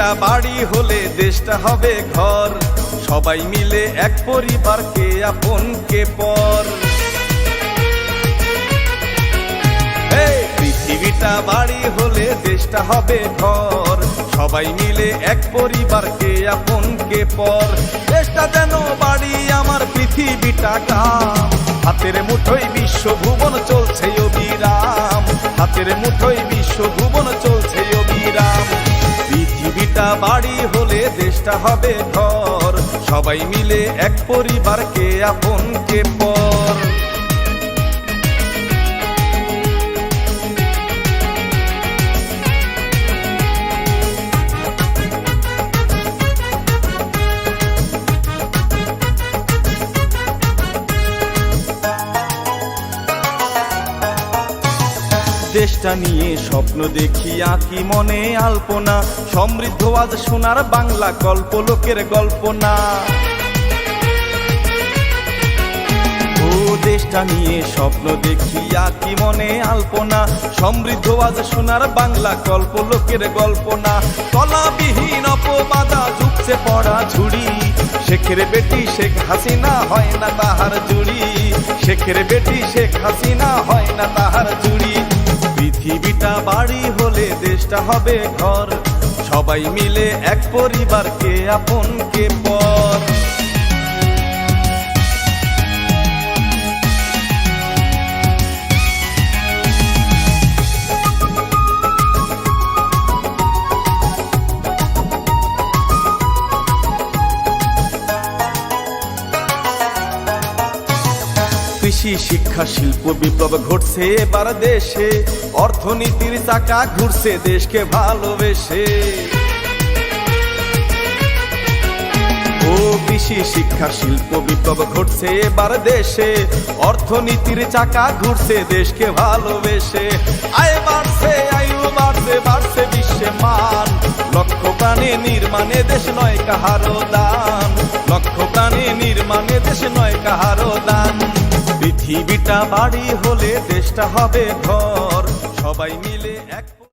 পৃথিবীটা বাড়ি হলে দেশটা হবে ঘর, সবাই মিলে এক পরিবার, কে আপন কে পর। পৃথিবীটা বাড়ি হলে দেশটা হবে ঘর, সবাই মিলে এক পরিবার, কে আপন কে পর। দেশটা যেন বাড়ি আমার, পৃথিবীটা গ্রাম, হাতের মুঠোয় বিশ্বভুবন চলছে অবিরাম, হাতের মুঠোয় বিশ্বভুবন চলছে অবিরাম। পৃথিবীটা বাড়ি হলে দেশটা হবে ঘর, সবাই মিলে এক পরিবার, কে আপন কে পর। দেশটা নিয়ে স্বপ্ন দেখি, আঁকি মনে আলপনা, সমৃদ্ধ আজ সোনার বাংলা, গল্প লোকের গল্প না। ও দেশটা নিয়ে স্বপ্ন দেখি, আঁকি মনে আলপনা, সমৃদ্ধ আজ সোনার বাংলা, গল্প লোকের গল্প না। তলাবিহীন অপবাদা ঝুঁকছে পড়া ঝুড়ি, শেখের বেটি শেখ হাসিনা হয় না তাহার জুড়ি, শেখের বেটি শেখ হাসিনা হয় না তাহার জুড়ি। পৃথিবীটা বাড়ি হলে দেশটা হবে ঘর, সবাই মিলে এক পরিবার, কে আপন কে পর। কৃষি শিক্ষা শিল্প বিপ্লব ঘটছে এবার দেশে, অর্থনীতির চাকা ঘুরছে দেশকে ভালোবেসে। ও কৃষি শিক্ষা শিল্প বিপ্লব ঘটছে এবার দেশে, অর্থনীতির চাকা ঘুরছে দেশকে ভালোবেসে। আয় বাড়ছে আয়ু বাড়ছে, বাড়ছে বিশ্বে মান, লক্ষ প্রাণে নির্মাণে দেশ নয় কাহারো দান, লক্ষ প্রাণে নির্মাণে দেশ নয় কাহারো দান। পৃথিবীটা বাড়ি হলে দেশটা হবে ঘর, সবাই মিলে এক